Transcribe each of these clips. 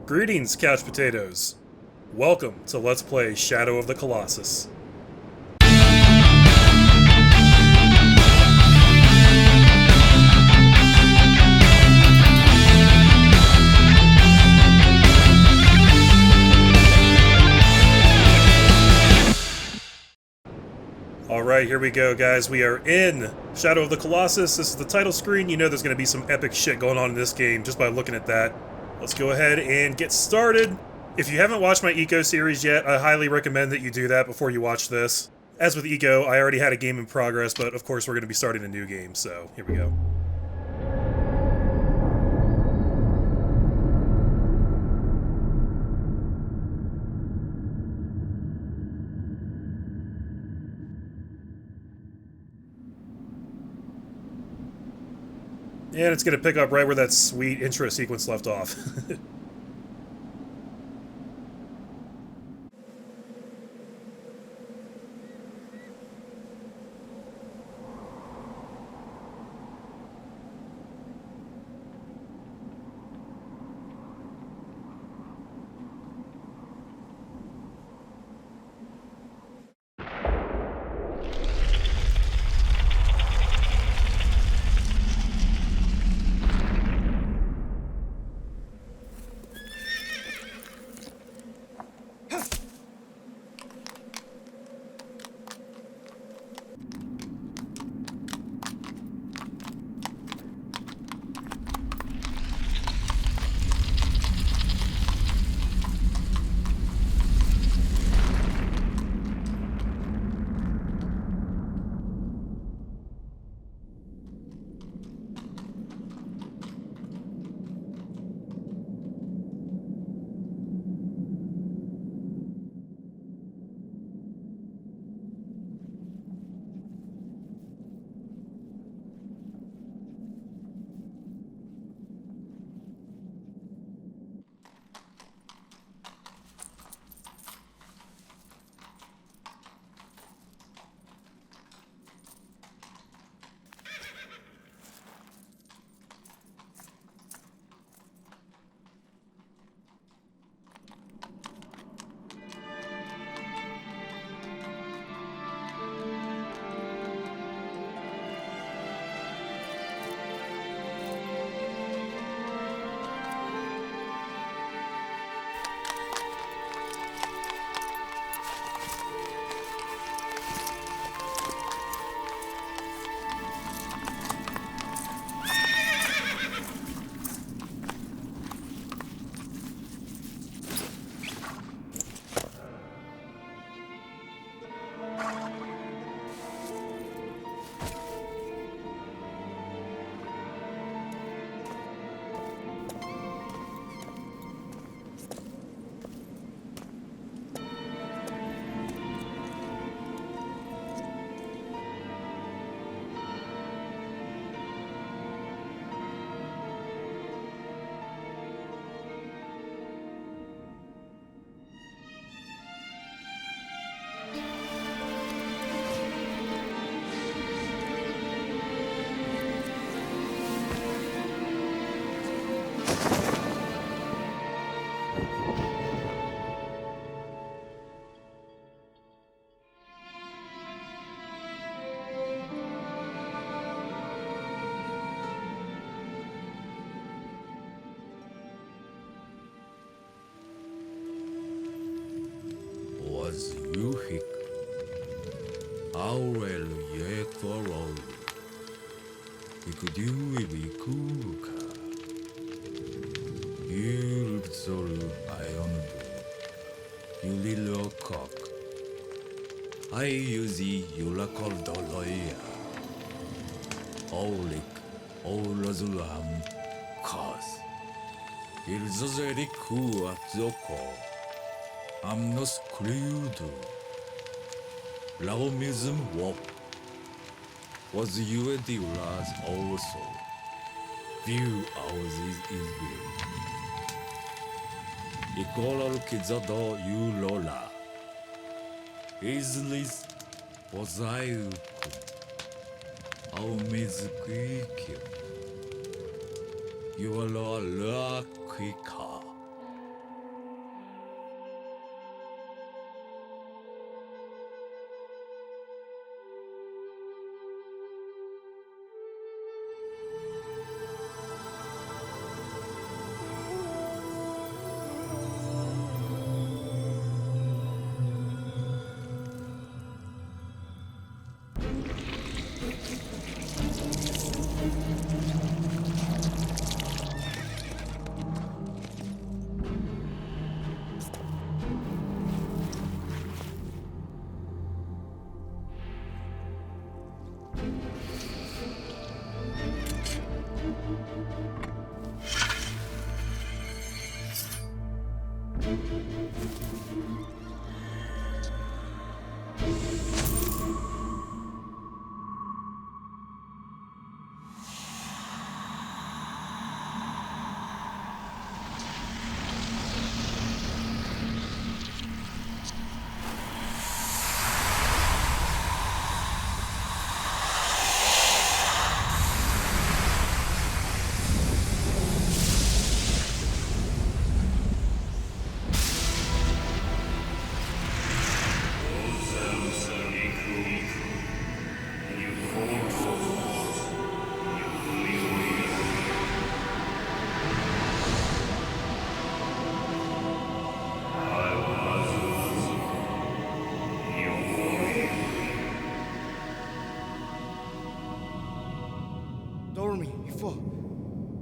Greetings, couch potatoes. Welcome to Let's Play Shadow of the Colossus. Alright, here we go, guys. We are in Shadow of the Colossus. This is the title screen. You know there's going to be some epic shit going on in this game just by looking at that. Let's go ahead and get started. If you haven't watched my Ico series yet, I highly recommend that you do that before you watch this. As with Ico, I already had a game in progress, but of course we're going to be starting a new game, so here we go. And it's going to pick up right where that sweet intro sequence left off. as you hick. How will ye follow? Could you be cool? You soul iron, you little cock. I use you called the lawyer. Olic, Olazulam, cause. It's very cool at the core. I'm not screwed. Laomism Wop was you the last also. View houses is real. Equal Kizado you Lola. Is this was I? How miss quick you are la quicker.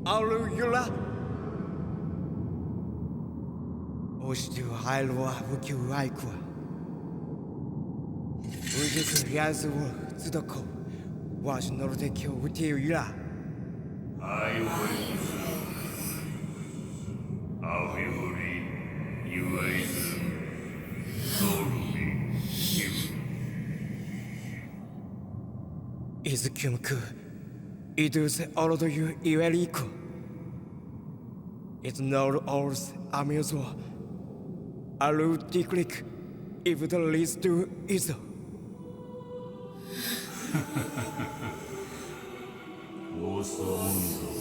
Alula Ostu Hailwa Wuku Aikwa Ujis Yazu Tsudoko Was Nortekyo Utiura I will you is Sorumi Izukyumku Iduse Orodo you Iweriko It's not ours amusement Alu Tiklik if the least to Iso Osondo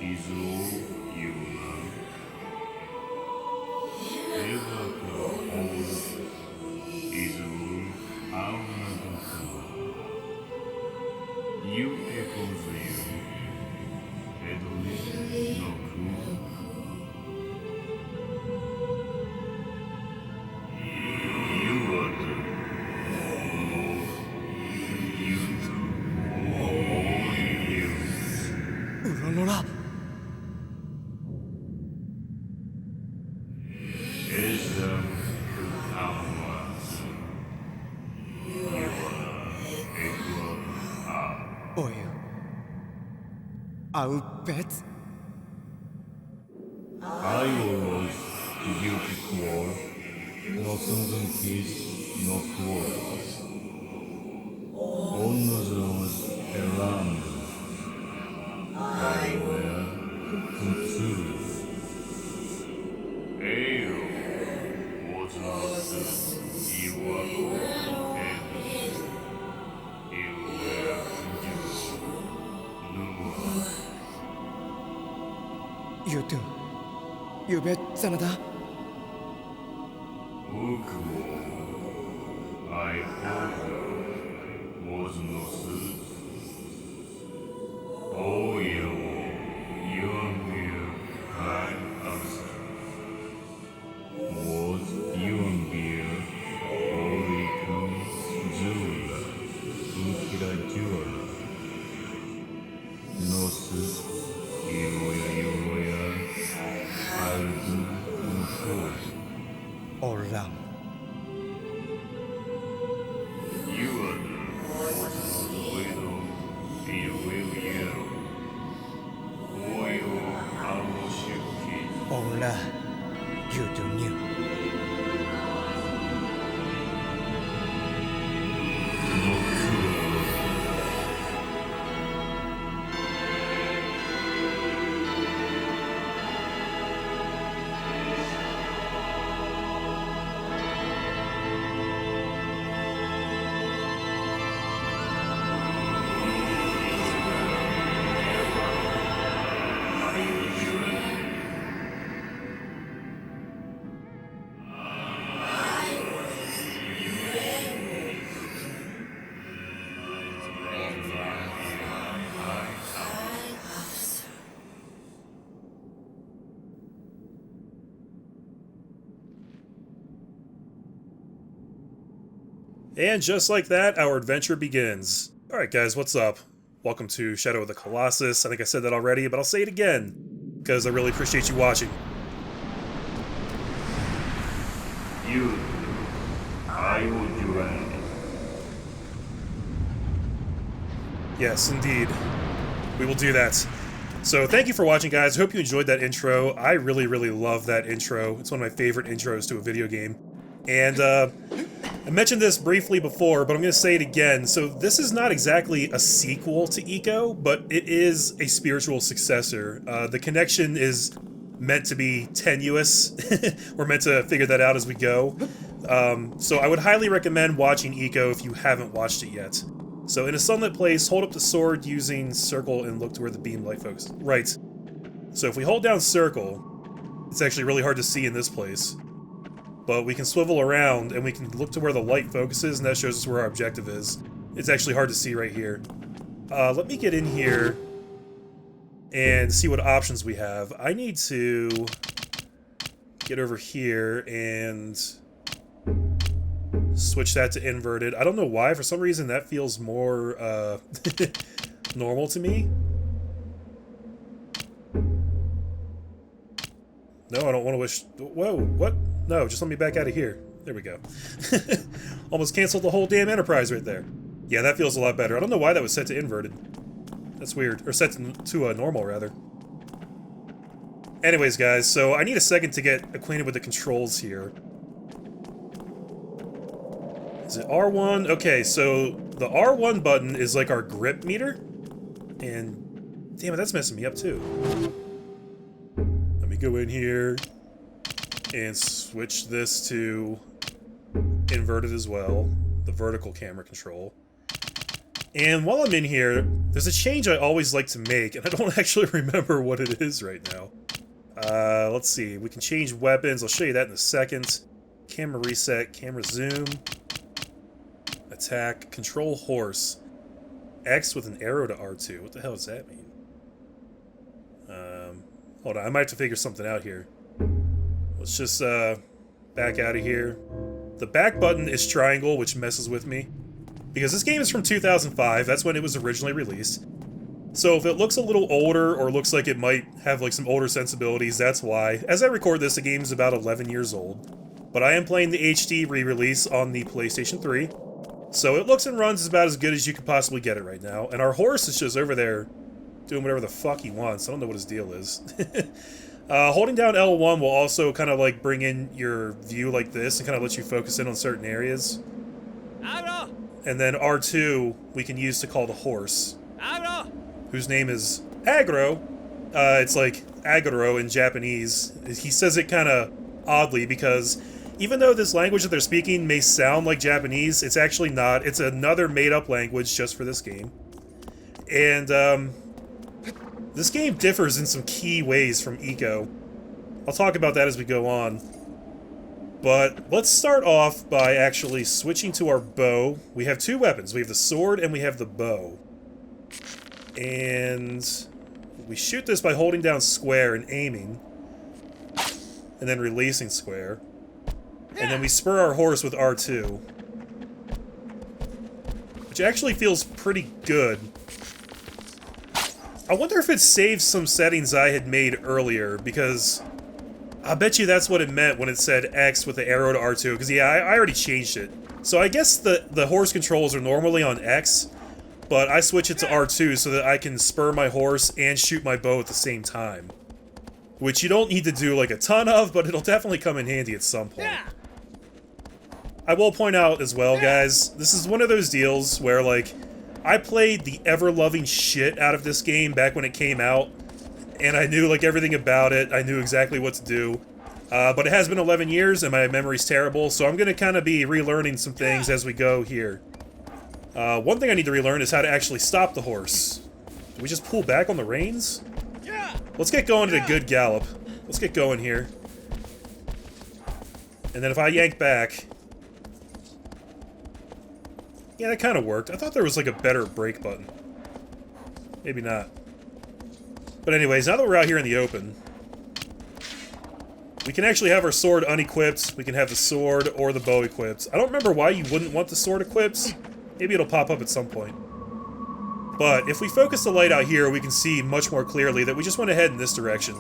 Izo Yuna Evaka Oz Izo Aunadaka You echoes you Edoli no Ku Uronora Oyu Au bet I was beautiful, no Susan Kiss, no quarters. Onno's around. I will continue. Ayo was not you were head. You were just no. You do You bet Sanada I was no suit. Oh, you and beer, I answer. Was you and beer Olam. You are the widow, the will yellow. Oyo Aoshuki. Ola. You do new. And just like that, our adventure begins. Alright guys, what's up? Welcome to Shadow of the Colossus. I think I said that already, but I'll say it again, because I really appreciate you watching. You, I will do it. Yes, indeed. We will do that. So thank you for watching, guys. I hope you enjoyed that intro. I really, really love that intro. It's one of my favorite intros to a video game. And, I mentioned this briefly before, but I'm going to say it again. So this is not exactly a sequel to Ico, but it is a spiritual successor. The connection is meant to be tenuous. We're meant to figure that out as we go. So I would highly recommend watching Ico if you haven't watched it yet. So in a sunlit place, hold up the sword using circle and look to where the beam light focuses. Right. So if we hold down circle, it's actually really hard to see in this place. But we can swivel around and we can look to where the light focuses, and that shows us where our objective is. It's actually hard to see right here. Let me get in here and see what options we have. I need to get over here and switch that to inverted. I don't know why, for some reason that feels more normal to me. No, I don't want to wish... Whoa, what? No, just let me back out of here. There we go. Almost canceled the whole damn enterprise right there. Yeah, that feels a lot better. I don't know why that was set to inverted. That's weird. Or set to normal, rather. Anyways, guys, so I need a second to get acquainted with the controls here. Is it R1? Okay, so the R1 button is like our grip meter. And... damn it, that's messing me up, too. Let me go in here and switch this to inverted as well, the vertical camera control. And while I'm in here, there's a change I always like to make, and I don't actually remember what it is right now. Let's see, we can change weapons, I'll show you that in a second. Camera reset, camera zoom, attack, control horse, X with an arrow to R2. What the hell does that mean? Hold on, I might have to figure something out here. Let's just back out of here. The back button is triangle, which messes with me. Because this game is from 2005, that's when it was originally released. So if it looks a little older, or looks like it might have like some older sensibilities, that's why. As I record this, the game is about 11 years old. But I am playing the HD re-release on the PlayStation 3. So it looks and runs about as good as you could possibly get it right now. And our horse is just over there doing whatever the fuck he wants. I don't know what his deal is. Holding down L1 will also kind of like bring in your view like this and kind of let you focus in on certain areas. And then R2 we can use to call the horse, whose name is Agro. It's like Agoro in Japanese. He says it kind of oddly because even though this language that they're speaking may sound like Japanese, it's actually not. It's another made-up language just for this game. And this game differs in some key ways from Ico. I'll talk about that as we go on. But let's start off by actually switching to our bow. We have two weapons. We have the sword and we have the bow. And we shoot this by holding down square and aiming. And then releasing square. And then we spur our horse with R2. Which actually feels pretty good. I wonder if it saves some settings I had made earlier, because I bet you that's what it meant when it said X with the arrow to R2, because yeah, I already changed it. So I guess the horse controls are normally on X, but I switch it to R2 so that I can spur my horse and shoot my bow at the same time. Which you don't need to do like a ton of, but it'll definitely come in handy at some point. I will point out as well, guys, this is one of those deals where, like, I played the ever-loving shit out of this game back when it came out, and I knew, like, everything about it. I knew exactly what to do. But it has been 11 years, and my memory's terrible, so I'm gonna kind of be relearning some things as we go here. One thing I need to relearn is how to actually stop the horse. Do we just pull back on the reins? Let's get going at a good gallop. Let's get going here. And then if I yank back... Yeah, that kind of worked. I thought there was like a better brake button. Maybe not. But anyways, now that we're out here in the open, we can actually have our sword unequipped. We can have the sword or the bow equipped. I don't remember why you wouldn't want the sword equipped. Maybe it'll pop up at some point. But if we focus the light out here, we can see much more clearly that we just went ahead in this direction.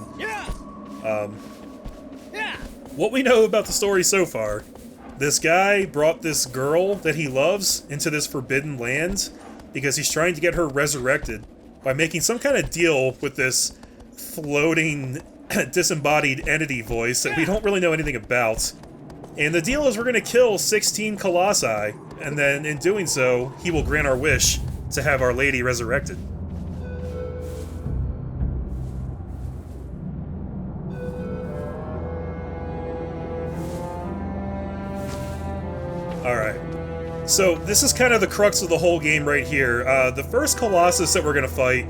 What we know about the story so far, this guy brought this girl that he loves into this forbidden land because he's trying to get her resurrected by making some kind of deal with this floating, disembodied entity voice that we don't really know anything about. And the deal is we're going to kill 16 Colossi, and then in doing so, he will grant our wish to have Our Lady resurrected. Alright. So, this is kind of the crux of the whole game right here. The first Colossus that we're gonna fight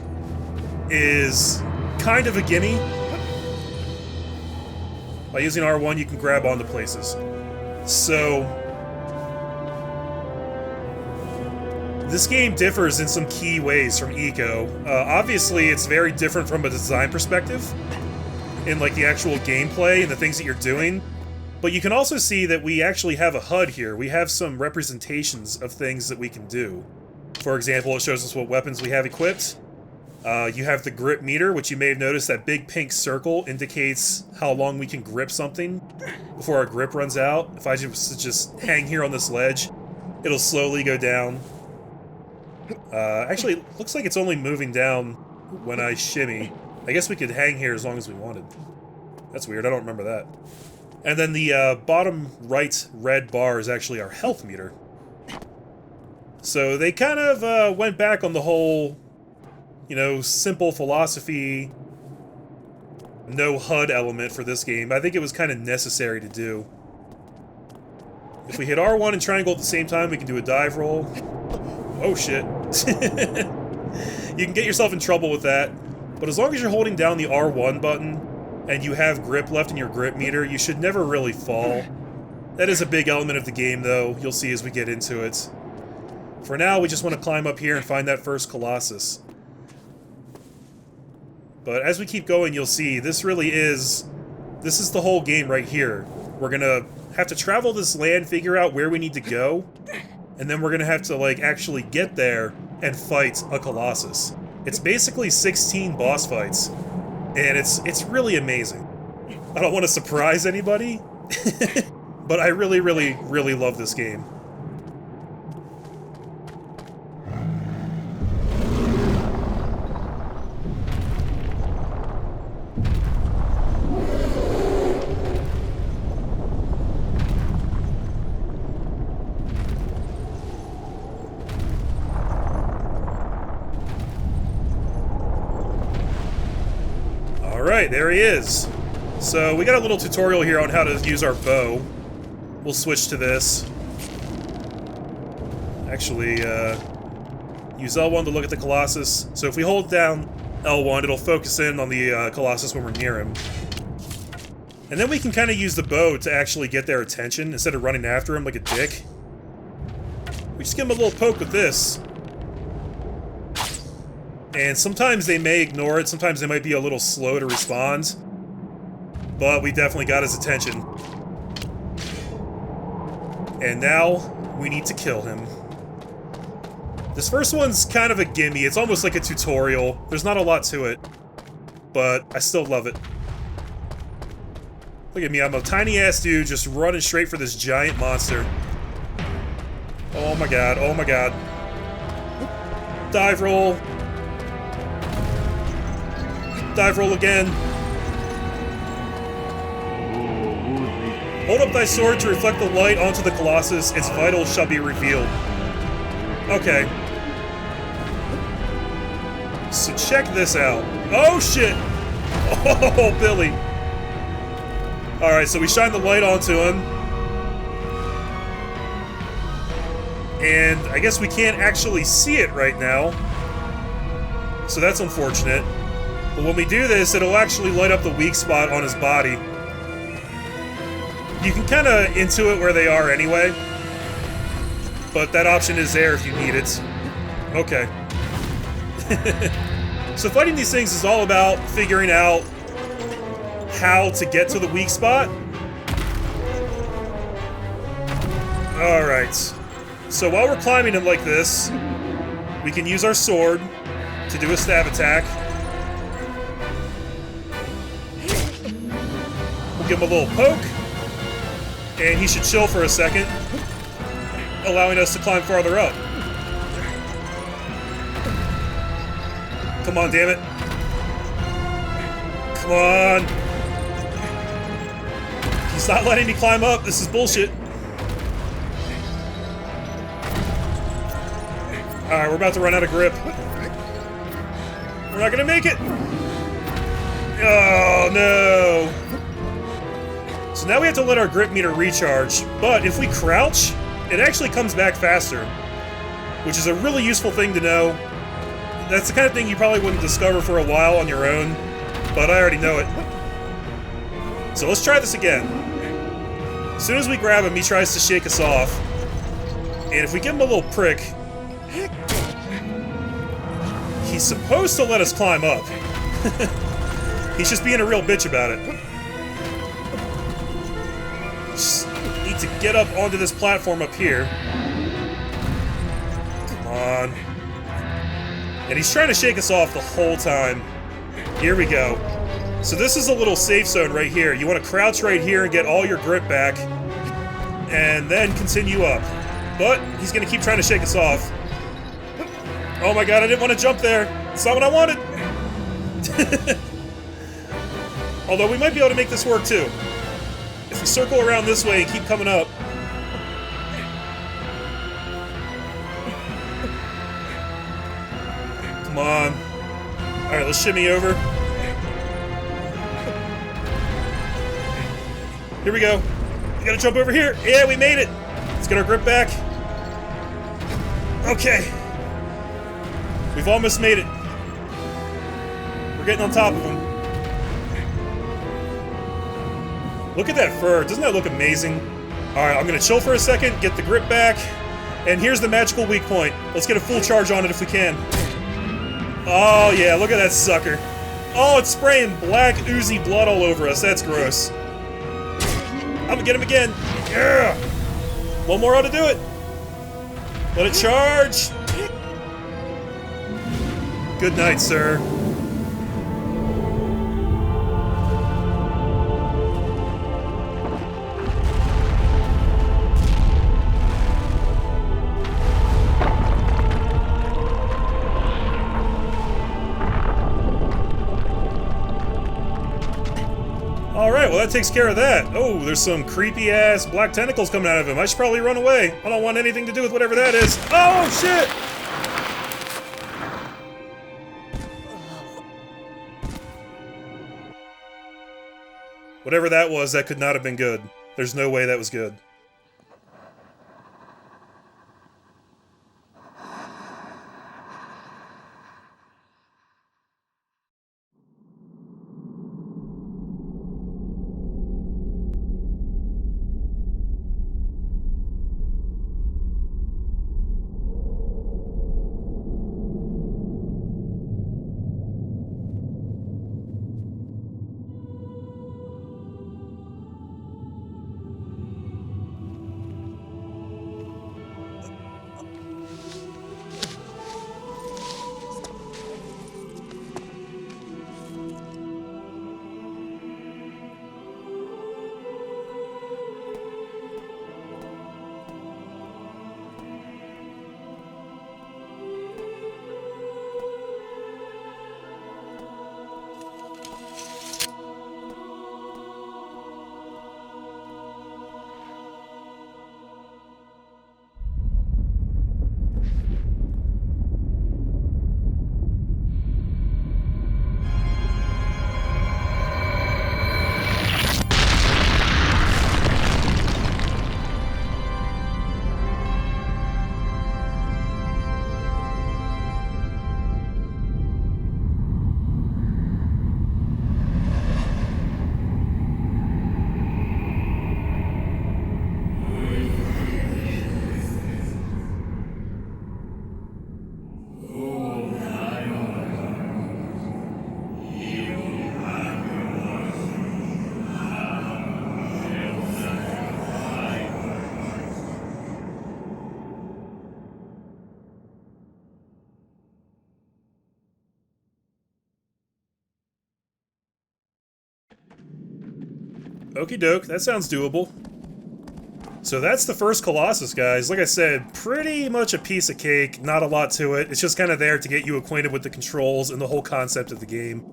is kind of a gimme. By using R1, you can grab onto places. So... this game differs in some key ways from Ico. Obviously, it's very different from a design perspective, in like the actual gameplay and the things that you're doing. But you can also see that we actually have a HUD here. We have some representations of things that we can do. For example, it shows us what weapons we have equipped. You have the grip meter, which you may have noticed that big pink circle indicates how long we can grip something before our grip runs out. If I just hang here on this ledge, it'll slowly go down. Actually, it looks like it's only moving down when I shimmy. I guess we could hang here as long as we wanted. That's weird, I don't remember that. And then the bottom right red bar is actually our health meter. So they kind of went back on the whole, you know, simple philosophy, no HUD element for this game. I think it was kind of necessary to do. If we hit R1 and triangle at the same time, we can do a dive roll. Oh shit. You can get yourself in trouble with that, but as long as you're holding down the R1 button and you have grip left in your grip meter, you should never really fall. That is a big element of the game, though, you'll see as we get into it. For now, we just want to climb up here and find that first Colossus. But as we keep going, you'll see, this is the whole game right here. We're gonna have to travel this land, figure out where we need to go, and then we're gonna have to, like, actually get there and fight a Colossus. It's basically 16 boss fights, and it's really amazing. I don't want to surprise anybody, but I really, really, really love this game. Alright, there he is. So, we got a little tutorial here on how to use our bow. We'll switch to this. Actually, use L1 to look at the Colossus. So if we hold down L1, it'll focus in on the Colossus when we're near him. And then we can kind of use the bow to actually get their attention, instead of running after him like a dick. We just give him a little poke with this. And sometimes they may ignore it, sometimes they might be a little slow to respond. But we definitely got his attention. And now, we need to kill him. This first one's kind of a gimme, it's almost like a tutorial. There's not a lot to it, but I still love it. Look at me, I'm a tiny-ass dude just running straight for this giant monster. Oh my god, oh my god. Dive roll. Dive roll again. Hold up thy sword to reflect the light onto the Colossus. Its vitals shall be revealed. Okay. So check this out. Oh shit! Oh, Billy. Alright, so we shine the light onto him. And I guess we can't actually see it right now. So that's unfortunate. But when we do this, it'll actually light up the weak spot on his body. You can kind of intuit where they are anyway. But that option is there if you need it. Okay. So fighting these things is all about figuring out how to get to the weak spot. Alright. So while we're climbing him like this, we can use our sword to do a stab attack. We'll give him a little poke. And he should chill for a second, allowing us to climb farther up. Come on, damn it. Come on. He's not letting me climb up. This is bullshit. Alright, we're about to run out of grip. We're not gonna make it. Oh, no. So now we have to let our grip meter recharge, but if we crouch, it actually comes back faster, which is a really useful thing to know. That's the kind of thing you probably wouldn't discover for a while on your own, but I already know it. So let's try this again. As soon as we grab him, he tries to shake us off, and if we give him a little prick, he's supposed to let us climb up. He's just being a real bitch about it. Just need to get up onto this platform up here. Come on. And he's trying to shake us off the whole time. Here we go. So this is a little safe zone right here. You want to crouch right here and get all your grip back. And then continue up. But he's going to keep trying to shake us off. Oh my god, I didn't want to jump there. That's not what I wanted. Although we might be able to make this work too. If we circle around this way and keep coming up. Come on. Alright, let's shimmy over. Here we go. We gotta jump over here. Yeah, we made it. Let's get our grip back. Okay. We've almost made it. We're getting on top of him. Look at that fur. Doesn't that look amazing? Alright, I'm gonna chill for a second, get the grip back, and here's the magical weak point. Let's get a full charge on it if we can. Oh yeah, look at that sucker. Oh, it's spraying black oozy blood all over us. That's gross. I'm gonna get him again. Yeah. One more ought to do it. Let it charge. Good night, sir. Alright, well that takes care of that. Oh, there's some creepy-ass black tentacles coming out of him. I should probably run away. I don't want anything to do with whatever that is. Oh, shit! Whatever that was, that could not have been good. There's no way that was good. Okie doke, that sounds doable. So that's the first Colossus, guys. Like I said, pretty much a piece of cake, not a lot to it. It's just kind of there to get you acquainted with the controls and the whole concept of the game.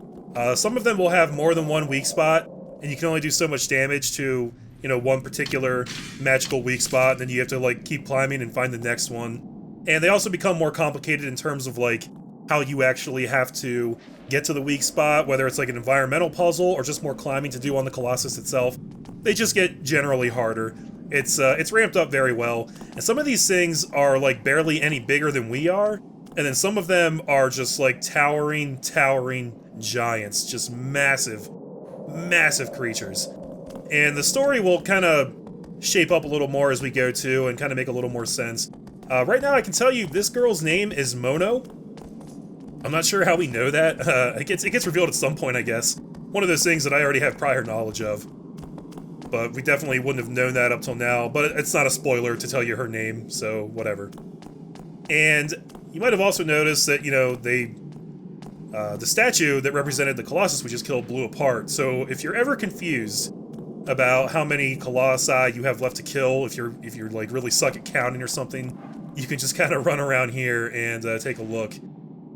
Some of them will have more than one weak spot, and you can only do so much damage to, you know, one particular magical weak spot, and then you have to, like, keep climbing and find the next one. And they also become more complicated in terms of, like, how you actually have to get to the weak spot, whether it's like an environmental puzzle or just more climbing to do on the Colossus itself. They just get generally harder. It's ramped up very well, and some of these things are like barely any bigger than we are, and then some of them are just like towering giants, just massive creatures. And the story will kind of shape up a little more as we go too, and kind of make a little more sense. Right now I can tell you this girl's name is Mono. I'm not sure how we know that. It gets revealed at some point, I guess. One of those things that I already have prior knowledge of. But we definitely wouldn't have known that up till now, but it's not a spoiler to tell you her name, so whatever. And you might have also noticed that, you know, the statue that represented the Colossus we just killed blew apart, so if you're ever confused about how many Colossi you have left to kill, if you're like really suck at counting or something, you can just kind of run around here and take a look.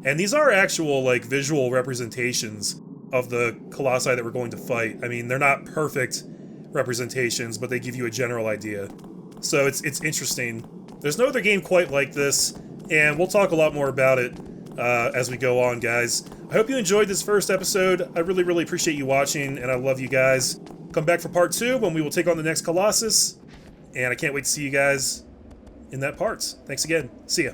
And these are actual, like, visual representations of the Colossi that we're going to fight. I mean, they're not perfect representations, but they give you a general idea. So it's interesting. There's no other game quite like this, and we'll talk a lot more about it as we go on, guys. I hope you enjoyed this first episode. I really appreciate you watching, and I love you guys. Come back for part 2 when we will take on the next Colossus, and I can't wait to see you guys in that part. Thanks again. See ya.